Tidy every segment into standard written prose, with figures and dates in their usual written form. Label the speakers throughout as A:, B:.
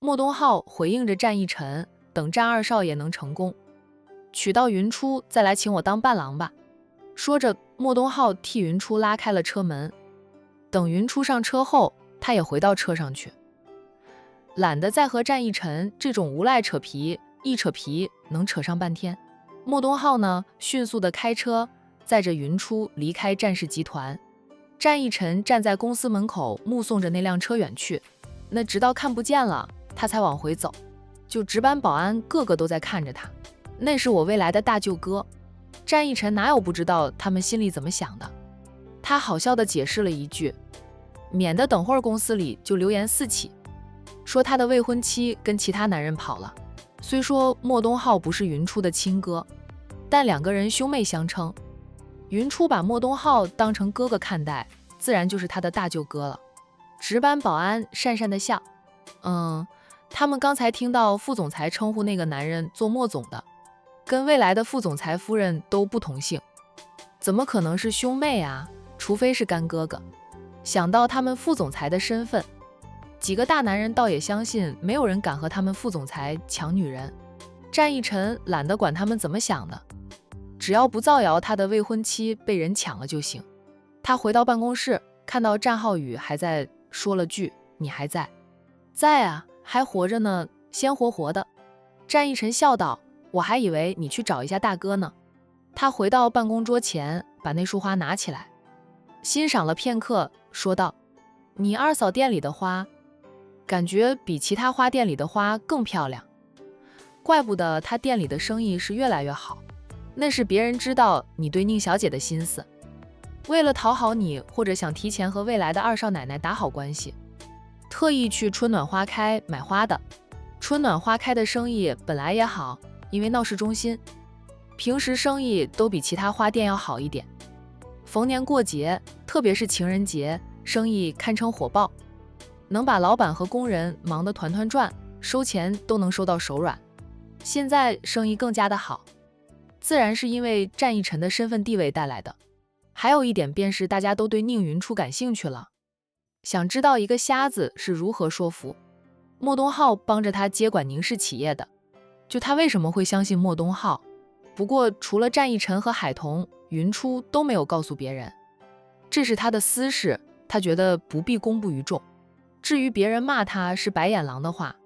A: 莫东浩回应着战一晨，等战二少爷能成功，娶到云初再来请我当伴郎吧。说着，莫东浩替云初拉开了车门。等云初上车后，他也回到车上去，懒得再和战一晨这种无赖扯皮，一扯皮能扯上半天。莫东浩呢，迅速地开车载着云初离开战氏集团。战一晨站在公司门口目送着那辆车远去，那直到看不见了，他才往回走。就值班保安个个都在看着他，那是我未来的大舅哥。战一晨哪有不知道他们心里怎么想的？他好笑地解释了一句，免得等会儿公司里就流言四起，说他的未婚妻跟其他男人跑了。虽说莫东浩不是云初的亲哥，但两个人兄妹相称。云初把莫东浩当成哥哥看待，自然就是他的大舅哥了。值班保安讪讪地笑，他们刚才听到副总裁称呼那个男人做莫总的，跟未来的副总裁夫人都不同姓，怎么可能是兄妹啊？除非是干哥哥。想到他们副总裁的身份，几个大男人倒也相信没有人敢和他们副总裁抢女人。战一晨懒得管他们怎么想的，只要不造谣他的未婚妻被人抢了就行。他回到办公室，看到战浩宇还在，说了句：“你还在？”“在啊，还活着呢，鲜活活的。”战一晨笑道：“我还以为你去找一下大哥呢。”他回到办公桌前，把那束花拿起来，欣赏了片刻，说道：“你二嫂店里的花，感觉比其他花店里的花更漂亮，怪不得她店里的生意是越来越好。那是别人知道你对宁小姐的心思，为了讨好你，或者想提前和未来的二少奶奶打好关系，特意去春暖花开买花的。春暖花开的生意本来也好，因为闹市中心，平时生意都比其他花店要好一点。逢年过节，特别是情人节，生意堪称火爆，能把老板和工人忙得团团转，收钱都能收到手软。现在生意更加的好，自然是因为战一晨的身份地位带来的。还有一点便是大家都对宁云初感兴趣了，想知道一个瞎子是如何说服莫东浩帮着他接管宁氏企业的，就他为什么会相信莫东浩。不过除了战一晨和海童，云初都没有告诉别人，这是他的私事，他觉得不必公布于众。至于别人骂他是白眼狼的话，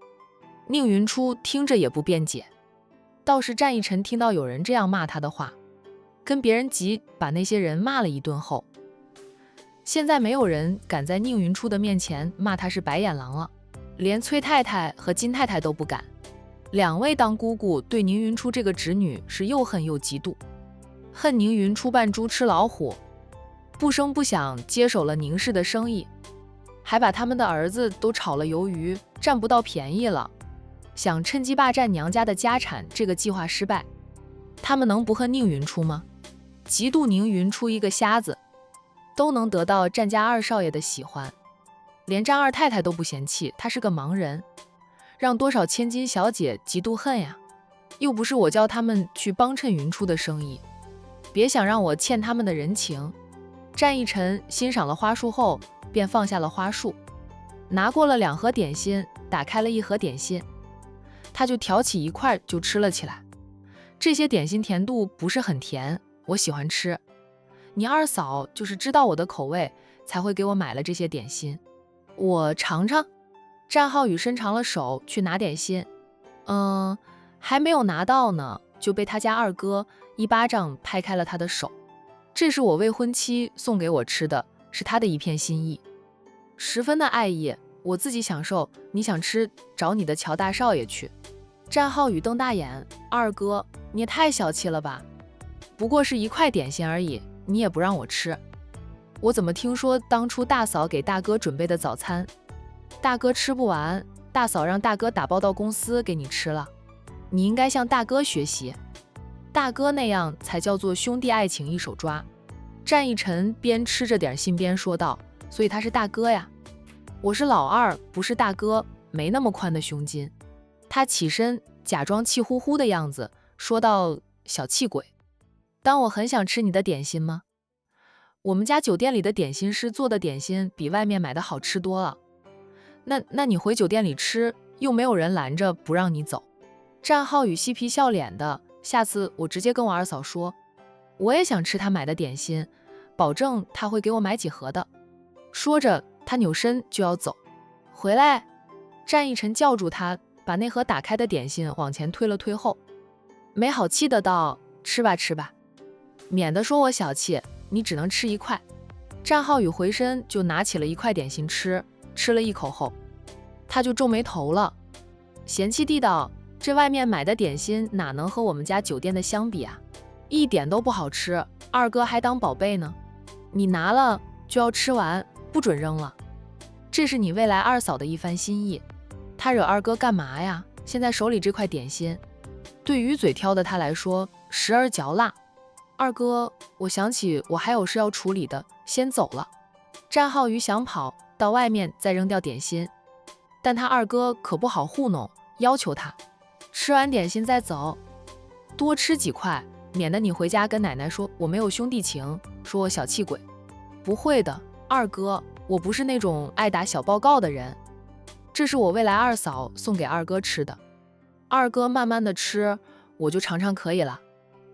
A: 宁云初听着也不辩解。倒是战一晨听到有人这样骂他的话，跟别人急把那些人骂了一顿后，现在没有人敢在宁云初的面前骂他是白眼狼了，连崔太太和金太太都不敢。两位当姑姑对宁云初这个侄女是又恨又嫉妒，恨宁云初扮猪吃老虎，不声不响接手了宁氏的生意，还把他们的儿子都炒了鱿鱼，占不到便宜了，想趁机霸占娘家的家产，这个计划失败。他们能不恨宁云初吗？嫉妒宁云初一个瞎子都能得到战家二少爷的喜欢，连战二太太都不嫌弃，他是个盲人，让多少千金小姐嫉妒恨呀。又不是我叫他们去帮衬云初的生意，别想让我欠他们的人情。战一晨欣赏了花束后，便放下了花束，拿过了2盒点心，打开了1盒点心，他就挑起一块就吃了起来。这些点心甜度不是很甜，我喜欢吃，你二嫂就是知道我的口味，才会给我买了这些点心。我尝尝。战浩宇伸长了手去拿点心，还没有拿到呢，就被他家二哥一巴掌拍开了他的手。这是我未婚妻送给我吃的，是他的一片心意，十分的爱意，我自己享受，你想吃找你的乔大少爷去。战浩宇瞪大眼，二哥你也太小气了吧，不过是1块点心而已，你也不让我吃。我怎么听说当初大嫂给大哥准备的早餐，大哥吃不完，大嫂让大哥打包到公司给你吃了。你应该向大哥学习，大哥那样才叫做兄弟爱情一手抓。战一晨边吃着点心边说道，所以他是大哥呀，我是老二，不是大哥，没那么宽的胸襟。他起身假装气呼呼的样子，说道，小气鬼，当我很想吃你的点心吗？我们家酒店里的点心师做的点心比外面买的好吃多了，那你回酒店里吃，又没有人拦着不让你走。战浩宇嬉皮笑脸的，下次我直接跟我二嫂说，我也想吃她买的点心，保证她会给我买几盒的。说着，他扭身就要走。回来！战逸晨叫住他，把那盒打开的点心往前推了推后，没好气的道：“吃吧吃吧，免得说我小气，你只能吃一块。”战浩宇回身就拿起了一块点心吃了一口后，他就皱眉头了，嫌弃地道：“这外面买的点心哪能和我们家酒店的相比啊？一点都不好吃，二哥还当宝贝呢。你拿了就要吃完，不准扔了。这是你未来二嫂的一番心意。他惹二哥干嘛呀？现在手里这块点心，对于嘴挑的他来说，时而嚼蜡。二哥，我想起我还有事要处理的，先走了。”战浩宇想跑到外面再扔掉点心，但他二哥可不好糊弄，要求他吃完点心再走，多吃几块，免得你回家跟奶奶说我没有兄弟情，说我小气鬼。不会的，二哥，我不是那种爱打小报告的人，这是我未来二嫂送给二哥吃的，二哥慢慢的吃，我就尝尝可以了。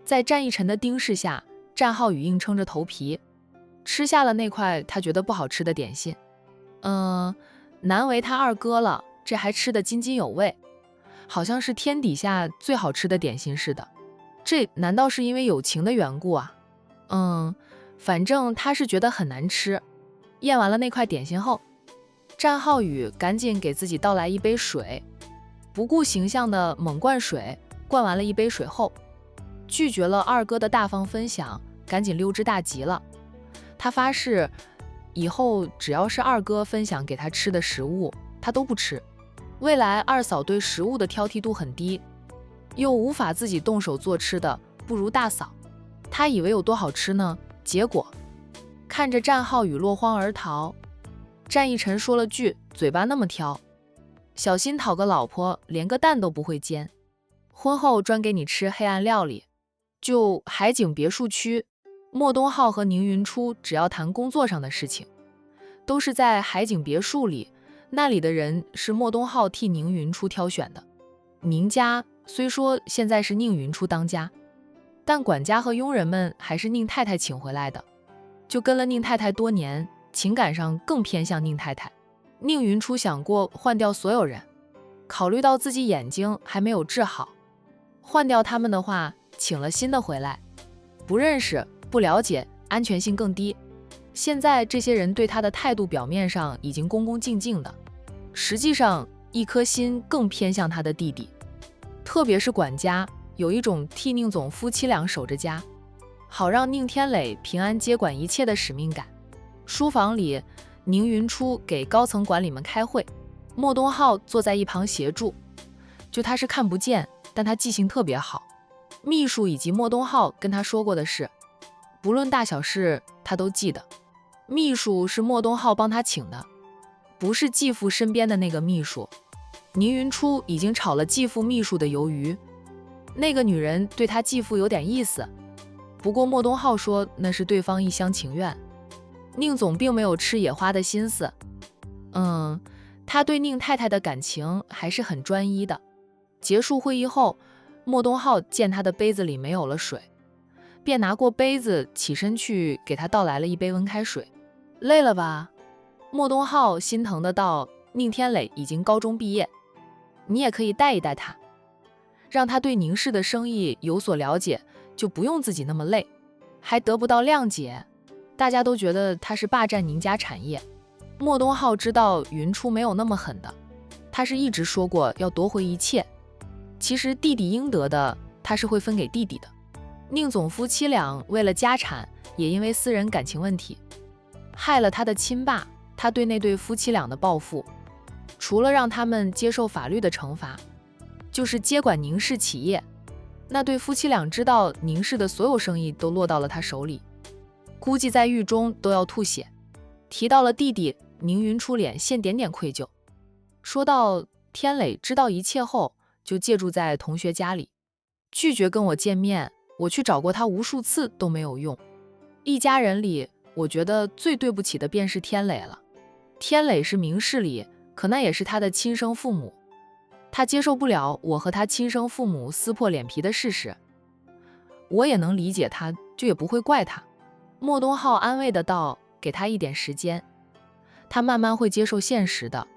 A: 在战逸晨的盯视下，战浩宇硬撑着头皮吃下了那块他觉得不好吃的点心。难为他二哥了，这还吃得津津有味，好像是天底下最好吃的点心似的。这难道是因为友情的缘故啊？反正他是觉得很难吃。咽完了那块点心后，战浩宇赶紧给自己倒来一杯水，不顾形象的猛灌水，灌完了一杯水后，拒绝了二哥的大方分享，赶紧溜之大吉了。他发誓以后只要是二哥分享给他吃的食物，他都不吃。未来二嫂对食物的挑剔度很低，又无法自己动手做吃的，不如大嫂。他以为有多好吃呢？结果看着战浩宇落荒而逃，战逸晨说了句：“嘴巴那么挑，小心讨个老婆连个蛋都不会煎，婚后专给你吃黑暗料理。”就海景别墅区，莫东浩和宁云初只要谈工作上的事情，都是在海景别墅里，那里的人是莫东浩替宁云初挑选的。宁家虽说现在是宁云初当家，但管家和佣人们还是宁太太请回来的，就跟了宁太太多年，情感上更偏向宁太太。宁云初想过换掉所有人，考虑到自己眼睛还没有治好，换掉他们的话，请了新的回来，不认识不了解，安全性更低。现在这些人对他的态度表面上已经恭恭敬敬的，实际上一颗心更偏向他的弟弟。特别是管家，有一种替宁总夫妻俩守着家，好让宁天磊平安接管一切的使命感。书房里，宁云初给高层管理们开会，莫东浩坐在一旁协助，就他是看不见，但他记性特别好。秘书以及莫东浩跟他说过的事，不论大小事他都记得。秘书是莫东浩帮他请的，不是继父身边的那个秘书。宁云初已经炒了继父秘书的鱿鱼，那个女人对他继父有点意思，不过莫东浩说那是对方一厢情愿，宁总并没有吃野花的心思。他对宁太太的感情还是很专一的。结束会议后，莫东浩见他的杯子里没有了水，便拿过杯子起身去给他倒来了一杯温开水。累了吧？莫东浩心疼的道：“宁天磊已经高中毕业，你也可以带一带他，让他对宁氏的生意有所了解，就不用自己那么累，还得不到谅解。大家都觉得他是霸占宁家产业。”莫东浩知道云初没有那么狠的，他是一直说过要夺回一切。其实弟弟应得的，他是会分给弟弟的。宁总夫妻俩为了家产，也因为私人感情问题，害了他的亲爸。他对那对夫妻俩的报复，除了让他们接受法律的惩罚，就是接管宁氏企业。那对夫妻俩知道宁氏的所有生意都落到了他手里，估计在狱中都要吐血。提到了弟弟，宁云初脸现点点愧疚，说到天磊知道一切后，就借住在同学家里，拒绝跟我见面。我去找过他无数次都没有用。一家人里，我觉得最对不起的便是天磊了。天磊是明事理，可那也是他的亲生父母。他接受不了我和他亲生父母撕破脸皮的事实。我也能理解他，就也不会怪他。莫东浩安慰的道，给他一点时间，他慢慢会接受现实的。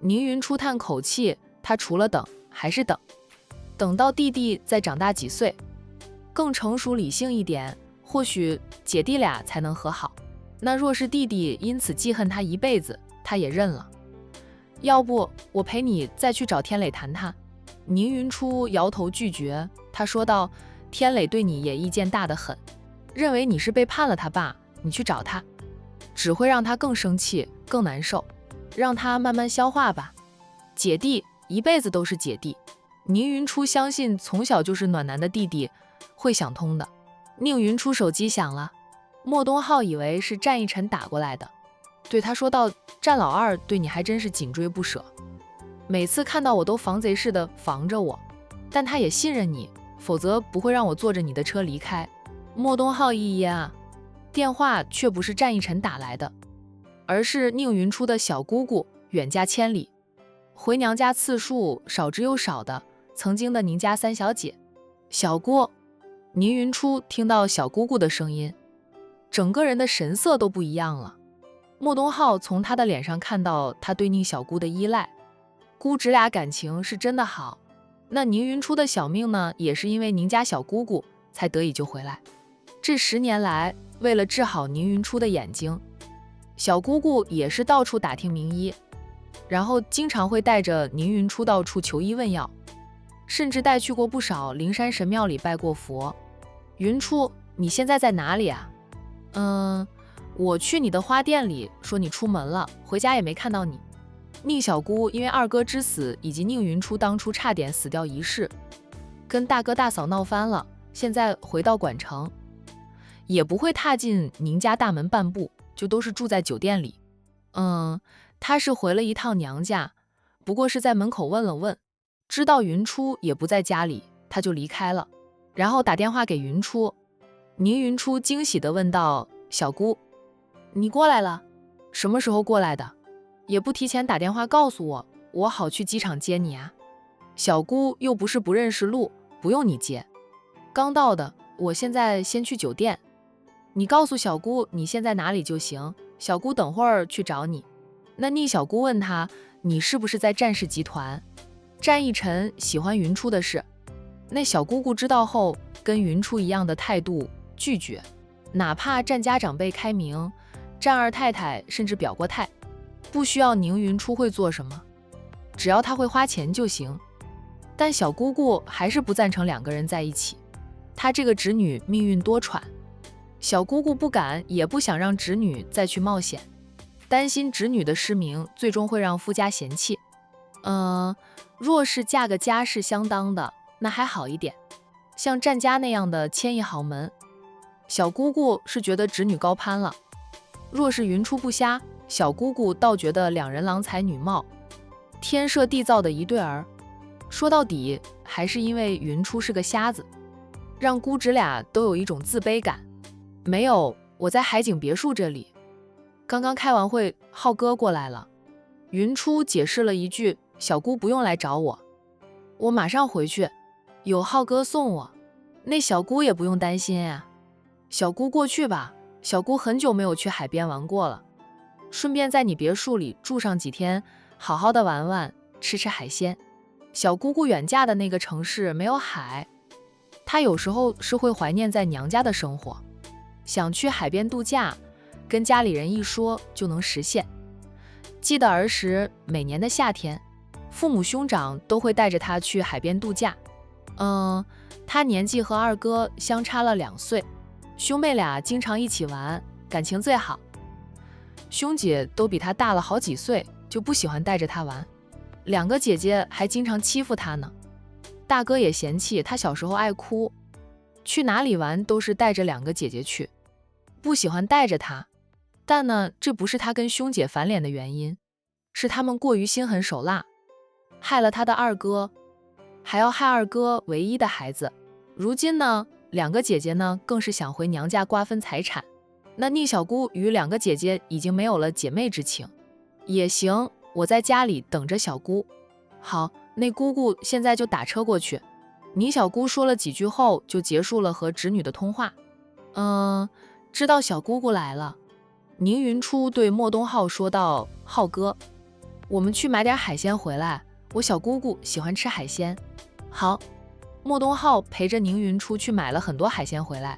A: 宁云初叹口气，他除了等还是等，等到弟弟再长大几岁，更成熟理性一点，或许姐弟俩才能和好。那若是弟弟因此记恨他一辈子，他也认了。要不我陪你再去找天磊谈谈。宁云初摇头拒绝，他说道，天磊对你也意见大得很，认为你是背叛了他爸，你去找他只会让他更生气更难受，让他慢慢消化吧。姐弟一辈子都是姐弟，宁云初相信从小就是暖男的弟弟会想通的。宁云初手机响了，莫东浩以为是战一晨打过来的，对他说道，战老二对你还真是紧追不舍，每次看到我都防贼似的防着我，但他也信任你，否则不会让我坐着你的车离开。莫东浩一噎啊，电话却不是战一晨打来的，而是宁云初的小姑姑，远嫁千里，回娘家次数少之又少的曾经的宁家三小姐小姑。宁云初听到小姑姑的声音，整个人的神色都不一样了。莫东浩从她的脸上看到她对宁小姑的依赖，姑侄俩感情是真的好。那宁云初的小命呢，也是因为宁家小姑姑才得以救回来。这10年来，为了治好宁云初的眼睛，小姑姑也是到处打听名医，然后经常会带着宁云初到处求医问药，甚至带去过不少灵山神庙里拜过佛。云初，你现在在哪里啊？我去你的花店里，说你出门了，回家也没看到你。宁小姑因为二哥之死以及宁云初当初差点死掉一事，跟大哥大嫂闹翻了，现在回到管城，也不会踏进宁家大门半步，就都是住在酒店里。她是回了一趟娘家，不过是在门口问了问，知道云初也不在家里，她就离开了，然后打电话给云初。宁云初惊喜地问道，小姑，你过来了？什么时候过来的？也不提前打电话告诉我，我好去机场接你啊。小姑又不是不认识路，不用你接，刚到的，我现在先去酒店，你告诉小姑你现在哪里就行，小姑等会儿去找你。那宁小姑问他，你是不是在战氏集团？战一晨喜欢云初的事，那小姑姑知道后，跟云初一样的态度，拒绝，哪怕战家长辈开明，战二太太甚至表过态，不需要宁云初会做什么，只要他会花钱就行。但小姑姑还是不赞成两个人在一起，她这个侄女命运多舛，小姑姑不敢也不想让侄女再去冒险，担心侄女的失明最终会让夫家嫌弃。若是嫁个家世相当的，那还好一点，像战家那样的千亿豪门，小姑姑是觉得侄女高攀了。若是云初不瞎，小姑姑倒觉得两人郎才女貌，天设地造的一对儿。说到底还是因为云初是个瞎子，让姑侄俩都有一种自卑感。没有，我在海景别墅这里，刚刚开完会，浩哥过来了。云初解释了一句，小姑不用来找我，我马上回去，有浩哥送我，那小姑也不用担心呀。小姑过去吧，小姑很久没有去海边玩过了，顺便在你别墅里住上几天，好好的玩玩，吃吃海鲜。小姑姑远嫁的那个城市没有海，她有时候是会怀念在娘家的生活，想去海边度假，跟家里人一说就能实现。记得儿时每年的夏天，父母兄长都会带着她去海边度假。她年纪和二哥相差了2岁，兄妹俩经常一起玩，感情最好。兄姐都比她大了好几岁，就不喜欢带着她玩，两个姐姐还经常欺负她呢。大哥也嫌弃她小时候爱哭，去哪里玩都是带着两个姐姐去，不喜欢带着她。但呢，这不是他跟兄姐翻脸的原因，是他们过于心狠手辣，害了他的二哥，还要害二哥唯一的孩子。如今呢，两个姐姐呢更是想回娘家瓜分财产。那宁小姑与两个姐姐已经没有了姐妹之情。也行，我在家里等着小姑。好，那姑姑现在就打车过去。宁小姑说了几句后，就结束了和侄女的通话。知道小姑姑来了。宁云初对莫东浩说道：“浩哥，我们去买点海鲜回来，我小姑姑喜欢吃海鲜。”好。莫东浩陪着宁云初去买了很多海鲜回来。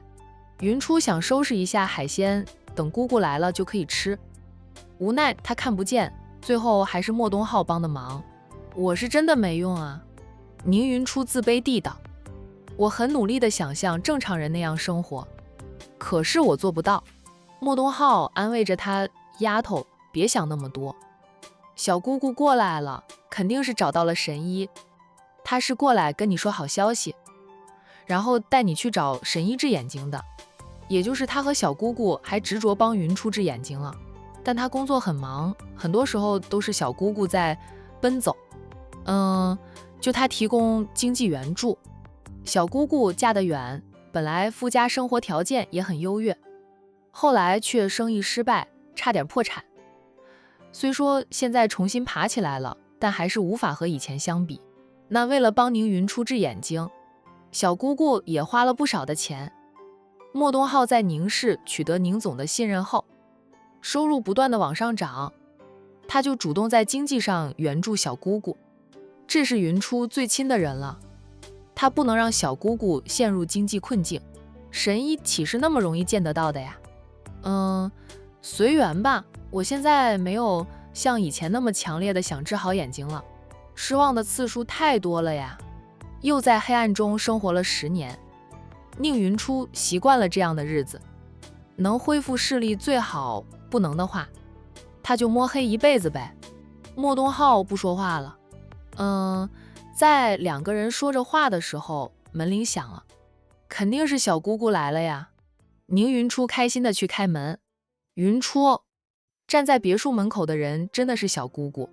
A: 云初想收拾一下海鲜，等姑姑来了就可以吃。无奈他看不见，最后还是莫东浩帮的忙。我是真的没用啊。宁云初自卑地道。我很努力地想像正常人那样生活，可是我做不到。莫东浩安慰着他：“丫头，别想那么多。小姑姑过来了，肯定是找到了神医。他是过来跟你说好消息，然后带你去找神医治眼睛的。也就是他和小姑姑还执着帮云初治眼睛了，但他工作很忙，很多时候都是小姑姑在奔走。就他提供经济援助。小姑姑嫁得远，本来夫家生活条件也很优越，后来却生意失败，差点破产。虽说现在重新爬起来了，但还是无法和以前相比。那为了帮宁云初治眼睛，小姑姑也花了不少的钱。莫东浩在宁氏取得宁总的信任后，收入不断的往上涨，他就主动在经济上援助小姑姑。这是云初最亲的人了，他不能让小姑姑陷入经济困境。神医岂是那么容易见得到的呀？随缘吧，我现在没有像以前那么强烈的想治好眼睛了，失望的次数太多了呀。又在黑暗中生活了10年，宁云初习惯了这样的日子，能恢复视力最好，不能的话，他就摸黑一辈子呗。莫东浩不说话了。在2个人说着话的时候，门铃响了，肯定是小姑姑来了呀。宁云初开心的去开门。云初，站在别墅门口的人真的是小姑姑。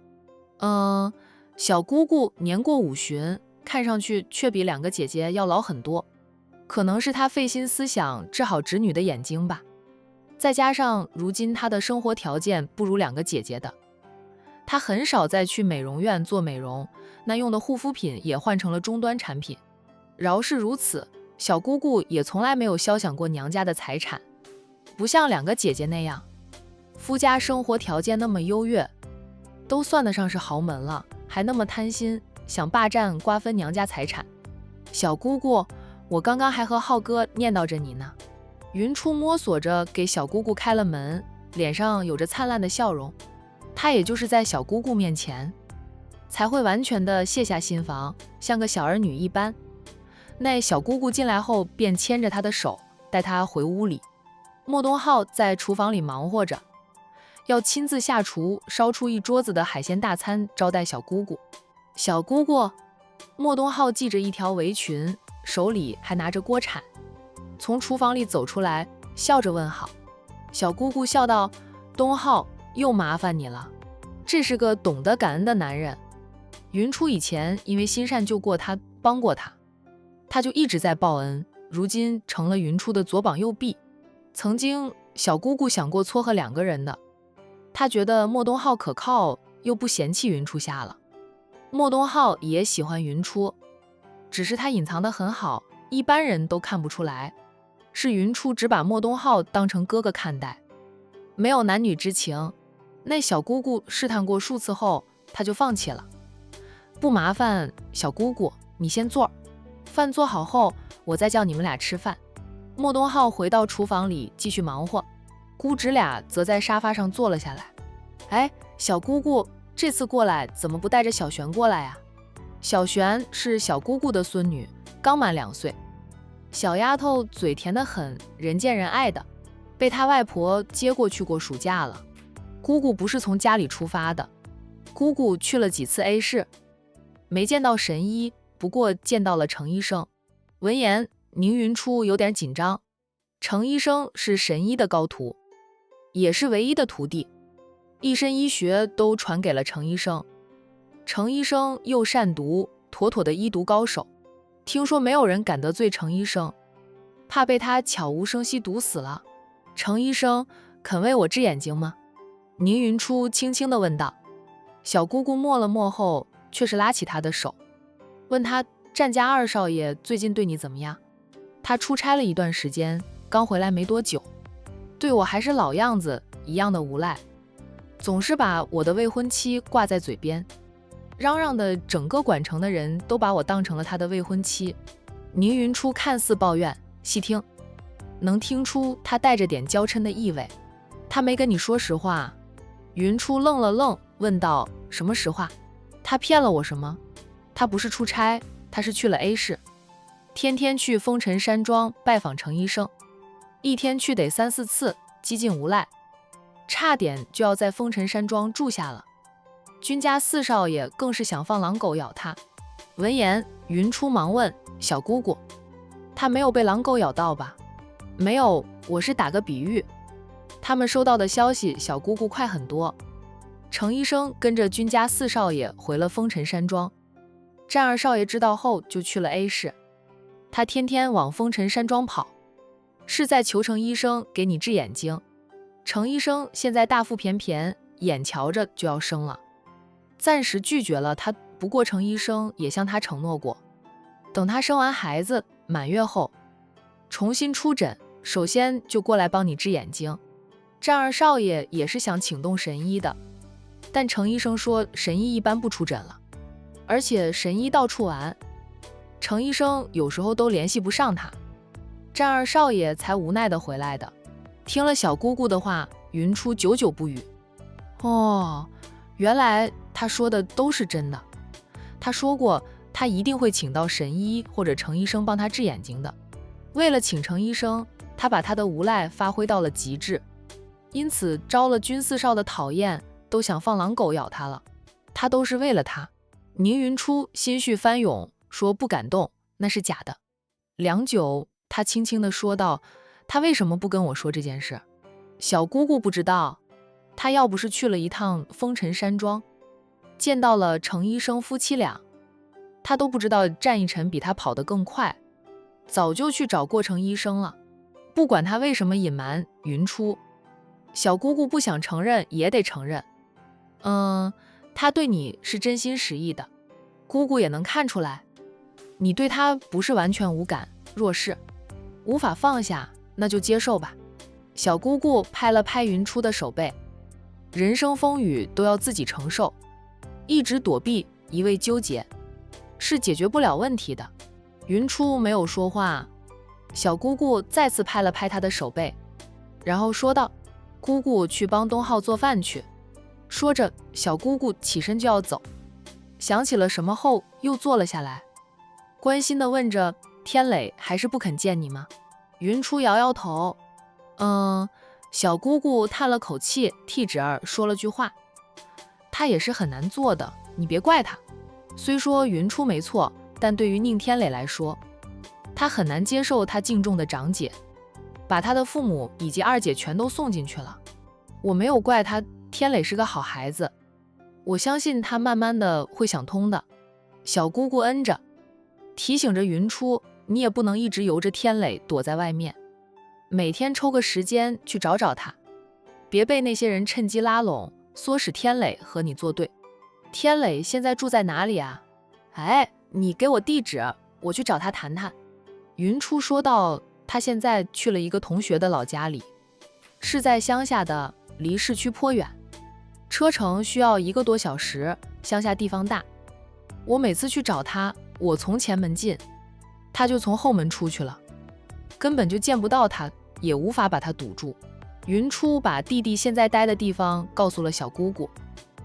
A: 小姑姑年过50旬，看上去却比2个姐姐要老很多，可能是她费心思想治好侄女的眼睛吧。再加上如今她的生活条件不如2个姐姐的，她很少再去美容院做美容，那用的护肤品也换成了终端产品。饶是如此，小姑姑也从来没有肖想过娘家的财产，不像2个姐姐那样，夫家生活条件那么优越，都算得上是豪门了，还那么贪心，想霸占瓜分娘家财产。小姑姑，我刚刚还和浩哥念叨着你呢。云初摸索着给小姑姑开了门，脸上有着灿烂的笑容。他也就是在小姑姑面前，才会完全的卸下心防，像个小儿女一般。那小姑姑进来后，便牵着她的手，带她回屋里。莫东浩在厨房里忙活着，要亲自下厨，烧出一桌子的海鲜大餐招待小姑姑。小姑姑，莫东浩系着一条围裙，手里还拿着锅铲，从厨房里走出来，笑着问好。小姑姑笑道：“东浩，又麻烦你了。”这是个懂得感恩的男人。云初以前因为心善救过他，帮过他，他就一直在报恩，如今成了云初的左膀右臂。曾经小姑姑想过撮合2个人的，他觉得莫东浩可靠，又不嫌弃云初瞎了。莫东浩也喜欢云初，只是他隐藏得很好，一般人都看不出来。是云初只把莫东浩当成哥哥看待，没有男女之情。那小姑姑试探过数次后，他就放弃了。不麻烦小姑姑，你先坐，饭做好后我再叫你们俩吃饭。莫东浩回到厨房里继续忙活，姑侄俩则在沙发上坐了下来。哎，小姑姑这次过来怎么不带着小璇过来呀？小璇是小姑姑的孙女，刚满2岁，小丫头嘴甜得很，人见人爱的，被她外婆接过去过暑假了。姑姑不是从家里出发的，姑姑去了几次 A 市，没见到神医，不过见到了程医生。闻言，宁云初有点紧张。程医生是神医的高徒，也是唯一的徒弟，一身医学都传给了程医生。程医生又善毒，妥妥的医毒高手。听说没有人敢得罪程医生，怕被他悄无声息毒死了。程医生肯为我治眼睛吗？宁云初轻轻地问道。小姑姑默了默后，却是拉起他的手，问他战家二少爷最近对你怎么样？他出差了一段时间，刚回来没多久，对我还是老样子一样的无赖，总是把我的未婚妻挂在嘴边，嚷嚷的整个管城的人都把我当成了他的未婚妻。宁云初看似抱怨，细听能听出他带着点娇嗔的意味。他没跟你说实话？云初愣了愣，问道：什么实话？他骗了我什么？他不是出差，他是去了 A 市，天天去风尘山庄拜访程医生，一天去得3、4次，几近无赖，差点就要在风尘山庄住下了。君家四少爷更是想放狼狗咬他。闻言，云初忙问：小姑姑，他没有被狼狗咬到吧？没有，我是打个比喻。他们收到的消息，小姑姑快很多。程医生跟着君家四少爷回了风尘山庄，战二少爷知道后就去了 A 市，他天天往风尘山庄跑，是在求程医生给你治眼睛。程医生现在大腹便便，眼瞧着就要生了，暂时拒绝了他。不过程医生也向他承诺过，等他生完孩子满月后重新出诊，首先就过来帮你治眼睛。战二少爷也是想请动神医的，但程医生说神医一般不出诊了，而且神医到处玩，程医生有时候都联系不上他。战二少爷才无奈的回来的。听了小姑姑的话，云初久久不语。哦，原来他说的都是真的。他说过他一定会请到神医或者程医生帮他治眼睛的。为了请程医生，他把他的无赖发挥到了极致，因此招了君四少的讨厌，都想放狼狗咬他了。他都是为了他。宁云初心绪翻涌，说不敢动，那是假的。良久，他轻轻地说道：他为什么不跟我说这件事？小姑姑不知道，他要不是去了一趟风尘山庄，见到了程医生夫妻俩，他都不知道战一晨比他跑得更快，早就去找过程医生了。不管他为什么隐瞒云初，小姑姑不想承认也得承认。他对你是真心实意的，姑姑也能看出来。你对他不是完全无感，若是无法放下，那就接受吧。小姑姑拍了拍云初的手背，人生风雨都要自己承受，一直躲避，一味纠结，是解决不了问题的。云初没有说话，小姑姑再次拍了拍他的手背，然后说道：姑姑去帮东浩做饭去。说着，小姑姑起身就要走，想起了什么后又坐了下来，关心地问着：天磊还是不肯见你吗？云初摇摇头。小姑姑叹了口气，替侄儿说了句话：他也是很难做的，你别怪他。虽说云初没错，但对于宁天磊来说，他很难接受他敬重的长姐把他的父母以及二姐全都送进去了。我没有怪他，天磊是个好孩子，我相信他慢慢的会想通的。小姑姑恩着，提醒着云初，你也不能一直由着天磊躲在外面，每天抽个时间去找找他，别被那些人趁机拉拢，唆使天磊和你作对。天磊现在住在哪里啊？哎，你给我地址，我去找他谈谈。云初说道，他现在去了一个同学的老家里，是在乡下的，离市区颇远，车程需要1个多小时，乡下地方大。我每次去找他，我从前门进，他就从后门出去了，根本就见不到他，也无法把他堵住。云初把弟弟现在待的地方告诉了小姑姑，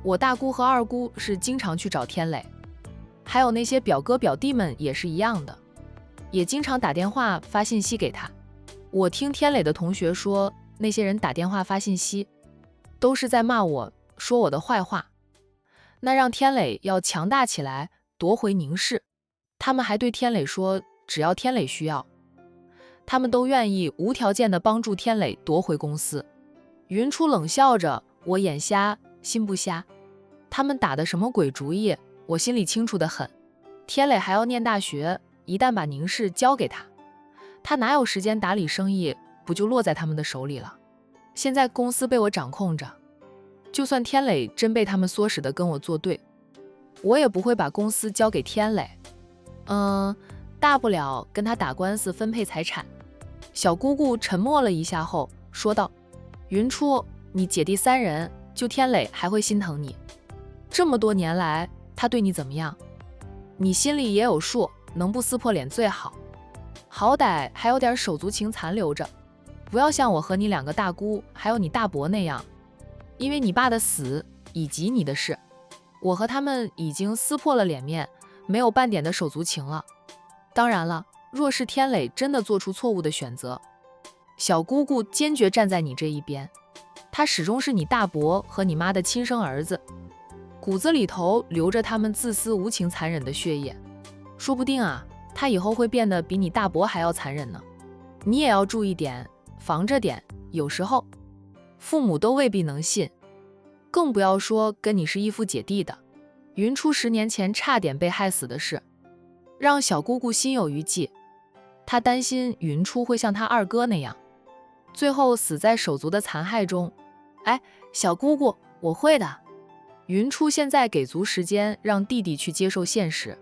A: 我大姑和二姑是经常去找天磊，还有那些表哥表弟们也是一样的，也经常打电话发信息给他。我听天磊的同学说，那些人打电话发信息都是在骂我，说我的坏话，那让天磊要强大起来，夺回宁氏。他们还对天磊说，只要天磊需要，他们都愿意无条件的帮助天磊夺回公司。云初冷笑着，我眼瞎心不瞎，他们打的什么鬼主意，我心里清楚得很。天磊还要念大学，一旦把宁氏交给他，他哪有时间打理生意，不就落在他们的手里了。现在公司被我掌控着，就算天磊真被他们唆使的跟我作对，我也不会把公司交给天磊。大不了跟他打官司分配财产。小姑姑沉默了一下后说道：云初，你姐弟3人，就天磊还会心疼你？这么多年来，他对你怎么样？你心里也有数，能不撕破脸最好。好歹还有点手足情残留着，不要像我和你2个大姑还有你大伯那样，因为你爸的死以及你的事，我和他们已经撕破了脸面，没有半点的手足情了。当然了，若是天磊真的做出错误的选择，小姑姑坚决站在你这一边。他始终是你大伯和你妈的亲生儿子，骨子里头流着他们自私无情残忍的血液，说不定啊，他以后会变得比你大伯还要残忍呢。你也要注意点，防着点，有时候父母都未必能信，更不要说跟你是异父姐弟的。云初10年前差点被害死的事，让小姑姑心有余悸。她担心云初会像她2哥那样，最后死在手足的残害中。小姑姑，我会的。云初现在给足时间让弟弟去接受现实，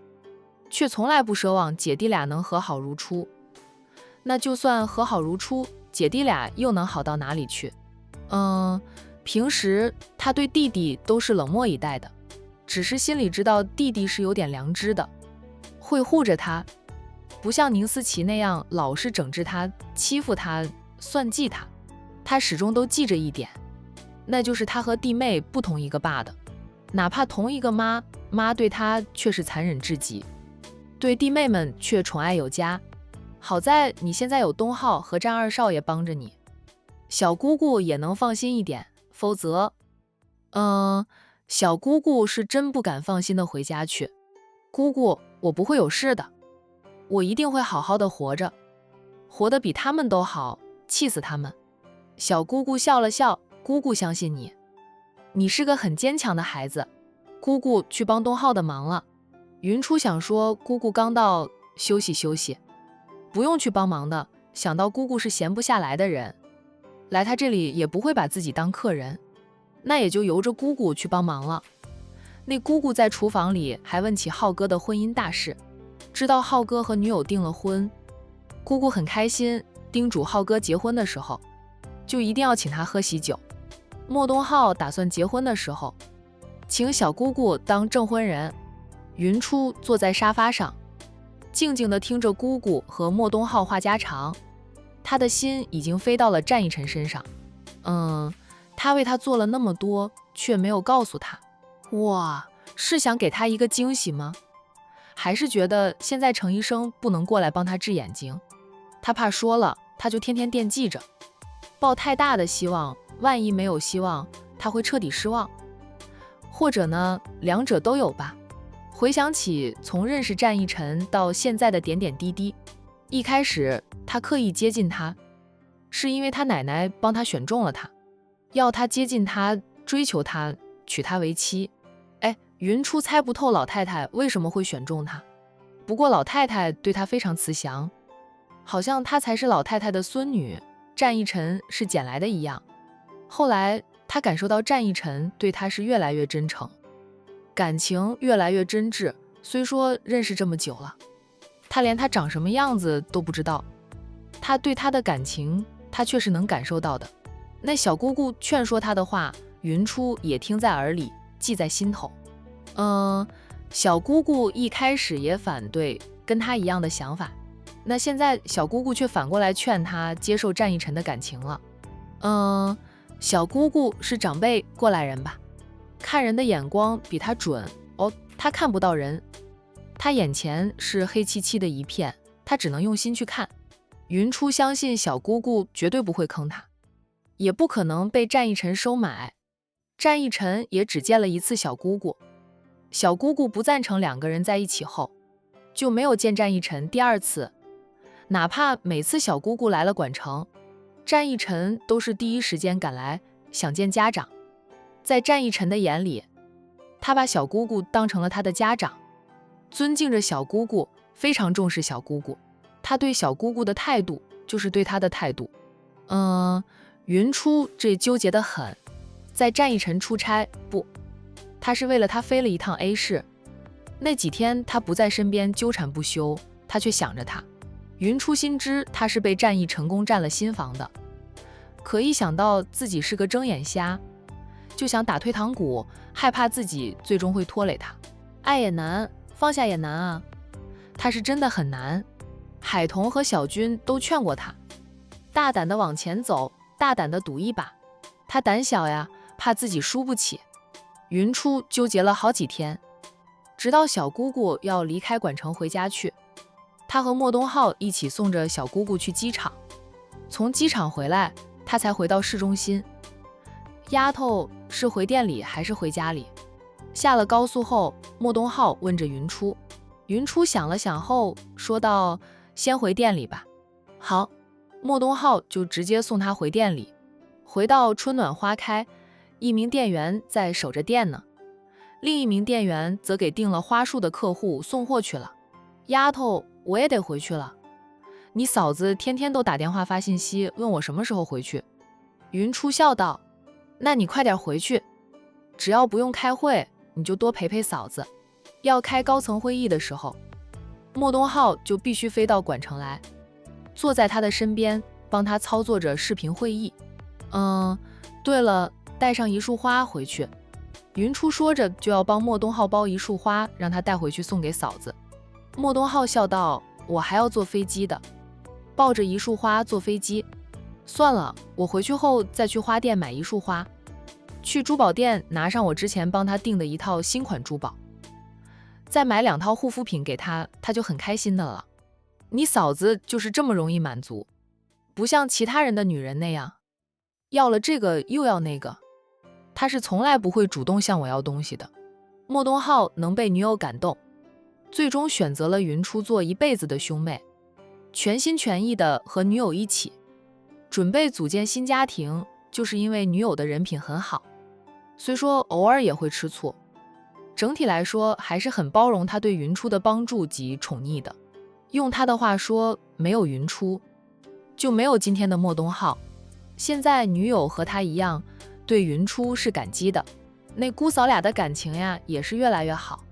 A: 却从来不奢望姐弟俩能和好如初。那就算和好如初，姐弟俩又能好到哪里去？平时他对弟弟都是冷漠以待的，只是心里知道弟弟是有点良知的，会护着他，不像宁思琪那样老是整治他、欺负他、算计他。他始终都记着一点，那就是他和弟妹不同一个爸的，哪怕同一个妈，妈对他却是残忍至极，对弟妹们却宠爱有加。好在你现在有东浩和战2少爷帮着你，小姑姑也能放心一点，否则小姑姑是真不敢放心的回家去。姑姑，我不会有事的，我一定会好好的活着，活得比他们都好，气死他们。小姑姑笑了笑，姑姑相信你，你是个很坚强的孩子。姑姑去帮东浩的忙了。云初想说姑姑刚到，休息休息，不用去帮忙的。想到姑姑是闲不下来的人，来他这里也不会把自己当客人，那也就由着姑姑去帮忙了。那姑姑在厨房里还问起浩哥的婚姻大事，知道浩哥和女友订了婚，姑姑很开心，叮嘱浩哥结婚的时候就一定要请他喝喜酒。莫东浩打算结婚的时候，请小姑姑当证婚人。云初坐在沙发上，静静地听着姑姑和莫东浩话家常，他的心已经飞到了战一晨身上。他为他做了那么多，却没有告诉他。哇，是想给他一个惊喜吗？还是觉得现在程医生不能过来帮他治眼睛，他怕说了他就天天惦记着，抱太大的希望，万一没有希望，他会彻底失望。或者呢，两者都有吧。回想起从认识战一晨到现在的点点滴滴，一开始他刻意接近他，是因为他奶奶帮他选中了他，要他接近他，追求他，娶她为妻。云初猜不透老太太为什么会选中他，不过老太太对他非常慈祥，好像他才是老太太的孙女，战一晨是捡来的一样。后来他感受到战一晨对他是越来越真诚，感情越来越真挚。虽说认识这么久了，他连他长什么样子都不知道，他对他的感情他却是能感受到的。那小姑姑劝说他的话，云初也听在耳里，记在心头。小姑姑一开始也反对跟他一样的想法，那现在小姑姑却反过来劝他接受战一晨的感情了。小姑姑是长辈过来人吧，看人的眼光比他准哦。他看不到人，他眼前是黑漆漆的一片，他只能用心去看。云初相信小姑姑绝对不会坑他，也不可能被战一晨收买。战一晨也只见了一次小姑姑，小姑姑不赞成两个人在一起后，就没有见战一晨第2次。哪怕每次小姑姑来了管城，战一晨都是第一时间赶来，想见家长。在战一晨的眼里，他把小姑姑当成了他的家长，尊敬着小姑姑，非常重视小姑姑。他对小姑姑的态度就是对他的态度。云初这纠结得很。在战一晨出差，不，他是为了他飞了一趟 A 市，那几天他不在身边纠缠不休，他却想着他。云初心知他是被战役成功占了心房的，可一想到自己是个睁眼瞎，就想打退堂鼓，害怕自己最终会拖累他。爱也难，放下也难啊，他是真的很难。海童和小军都劝过他，大胆的往前走，大胆的赌一把。他胆小呀，怕自己输不起。云初纠结了好几天，直到小姑姑要离开管城回家去，他和莫东浩一起送着小姑姑去机场。从机场回来，他才回到市中心。丫头是回店里还是回家里？下了高速后，莫东浩问着云初。云初想了想后说道：先回店里吧。好，莫东浩就直接送他回店里。回到春暖花开，一名店员在守着店呢，另一名店员则给订了花束的客户送货去了。丫头，我也得回去了。你嫂子天天都打电话发信息问我什么时候回去。云初笑道：那你快点回去，只要不用开会，你就多陪陪嫂子。要开高层会议的时候，莫东浩就必须飞到管城来，坐在他的身边，帮他操作着视频会议。对了，带上一束花回去。云初说着就要帮莫东浩包一束花，让他带回去送给嫂子。莫东浩笑道：我还要坐飞机的。抱着一束花坐飞机，算了，我回去后再去花店买一束花，去珠宝店拿上我之前帮他订的一套新款珠宝，再买2套护肤品给他，他就很开心的了。你嫂子就是这么容易满足，不像其他人的女人那样，要了这个又要那个，她是从来不会主动向我要东西的。莫东浩能被女友感动，最终选择了云初做一辈子的兄妹，全心全意的和女友一起准备组建新家庭，就是因为女友的人品很好，虽说偶尔也会吃醋，整体来说还是很包容他对云初的帮助及宠溺的。用他的话说，没有云初，就没有今天的莫东浩。现在女友和他一样，对云初是感激的，那姑嫂俩的感情呀，也是越来越好。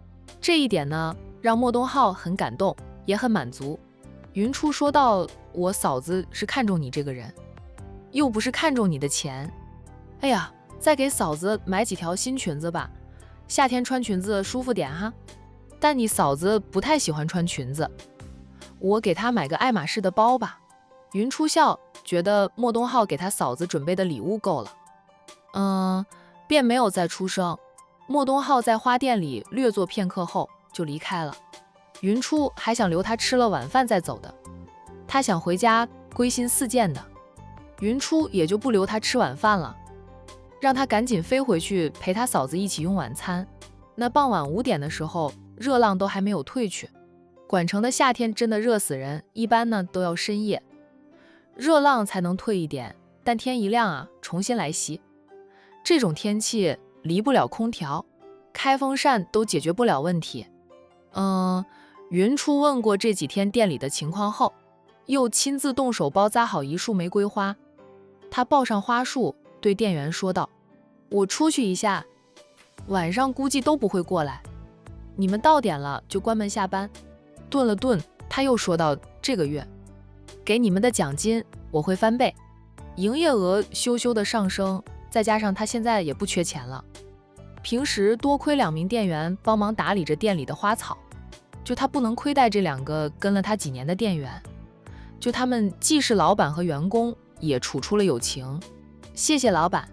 A: 这一点呢，让莫东浩很感动，也很满足。云初说道：我嫂子是看中你这个人，又不是看中你的钱。哎呀，再给嫂子买几条新裙子吧，夏天穿裙子舒服点哈。但你嫂子不太喜欢穿裙子，我给她买个爱马仕的包吧。云初笑，觉得莫东浩给他嫂子准备的礼物够了，便没有再出声。莫东浩在花店里略坐片刻后就离开了。云初还想留他吃了晚饭再走的，他想回家归心似箭的，云初也就不留他吃晚饭了，让他赶紧飞回去陪他嫂子一起用晚餐。那傍晚5点的时候，热浪都还没有退去，管城的夏天真的热死人，一般呢都要深夜，热浪才能退一点，但天一亮啊，重新来袭。这种天气离不了空调，开风扇都解决不了问题。云初问过这几天店里的情况后，又亲自动手包扎好一束玫瑰花。他抱上花束，对店员说道：我出去一下，晚上估计都不会过来，你们到点了就关门下班。顿了顿，他又说道：这个月给你们的奖金我会翻倍，营业额咻咻的上升，再加上他现在也不缺钱了，平时多亏2名店员帮忙打理着店里的花草，就他不能亏待这2个跟了他几年的店员，就他们既是老板和员工，也处出了友情。谢谢老板。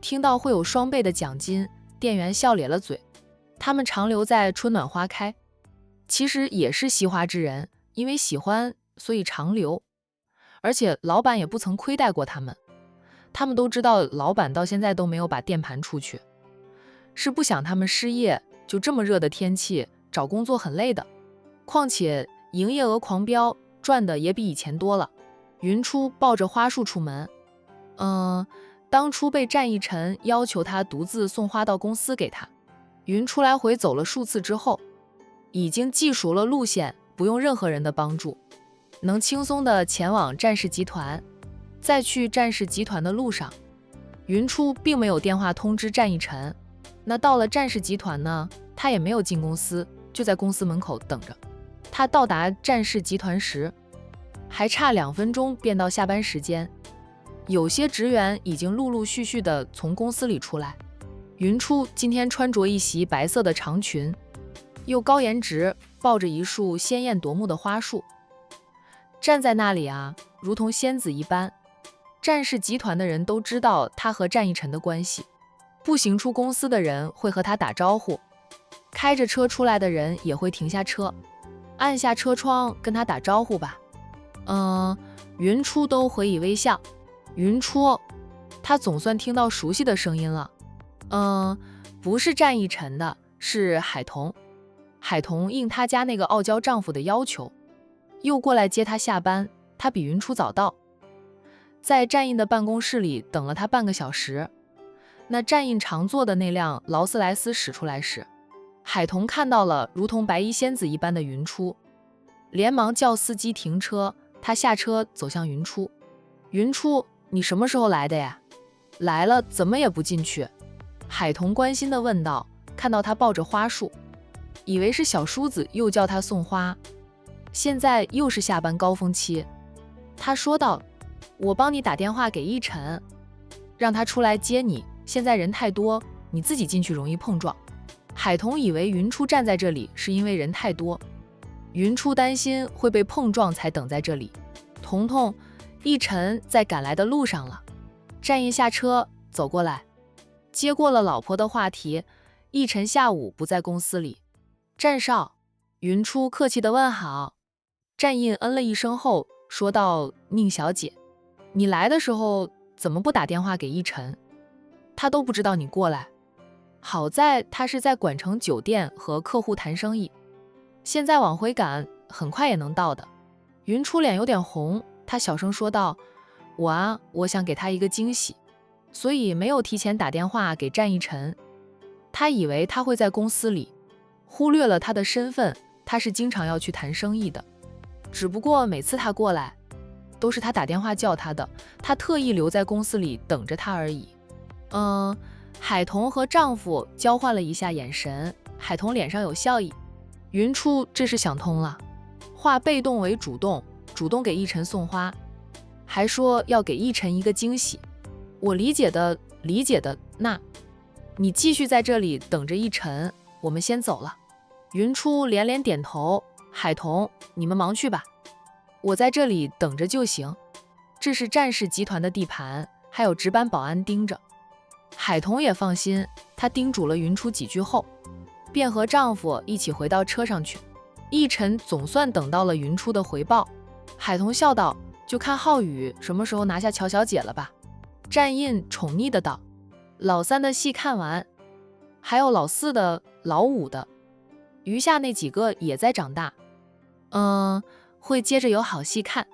A: 听到会有双倍的奖金，店员笑咧了嘴。他们常留在春暖花开，其实也是惜花之人，因为喜欢所以长留，而且老板也不曾亏待过他们。他们都知道老板到现在都没有把店盘出去，是不想他们失业，就这么热的天气找工作很累的，况且营业额狂飙，赚的也比以前多了。云初抱着花束出门，当初被战一晨要求他独自送花到公司给他，云初来回走了数次之后，已经记熟了路线，不用任何人的帮助，能轻松地前往战氏集团。在去战氏集团的路上，云初并没有电话通知战一晨。那到了战氏集团呢，他也没有进公司，就在公司门口等着。他到达战氏集团时，还差2分钟便到下班时间。有些职员已经陆陆续续地从公司里出来。云初今天穿着一袭白色的长裙，又高颜值，抱着一束鲜艳夺目的花束，站在那里啊，如同仙子一般。战氏集团的人都知道他和战逸晨的关系，步行出公司的人会和他打招呼，开着车出来的人也会停下车，按下车窗跟他打招呼吧。云初都回以微笑。云初，他总算听到熟悉的声音了。不是战逸晨的，是海童。海童应他家那个傲娇丈夫的要求，又过来接他下班。他比云初早到，在战印的办公室里等了他半个小时。那战印常坐的那辆劳斯莱斯驶出来时，海童看到了如同白衣仙子一般的云初，连忙叫司机停车。他下车走向云初。云初，你什么时候来的呀？来了怎么也不进去？海童关心地问道。看到他抱着花束，以为是小叔子又叫他送花。现在又是下班高峰期，他说道，我帮你打电话给逸晨，让他出来接你，现在人太多，你自己进去容易碰撞。海童以为云初站在这里是因为人太多，云初担心会被碰撞才等在这里。彤彤，逸晨在赶来的路上了。战逸下车走过来，接过了老婆的话题。逸晨下午不在公司里。战少，云初客气地问好。战印嗯了一声后说道，宁小姐，你来的时候怎么不打电话给逸晨？他都不知道你过来。好在他是在管城酒店和客户谈生意，现在往回赶，很快也能到的。云初脸有点红，他小声说道，我想给他一个惊喜，所以没有提前打电话给战逸晨。他以为他会在公司里，忽略了他的身份，他是经常要去谈生意的。只不过每次他过来，都是他打电话叫他的，他特意留在公司里等着他而已。海童和丈夫交换了一下眼神，海童脸上有笑意。云初这是想通了，化被动为主动，主动给逸晨送花，还说要给逸晨一个惊喜。我理解的，那你继续在这里等着逸晨，我们先走了。云初连连点头。海童，你们忙去吧，我在这里等着就行。这是战氏集团的地盘，还有值班保安盯着。海童也放心，她叮嘱了云初几句后，便和丈夫一起回到车上去。逸晨总算等到了云初的回报。海童笑道，就看浩宇什么时候拿下乔小姐了吧。战印宠溺的道，老三的戏看完，还有老四的、老五的，余下那几个也在长大，会接着有好戏看。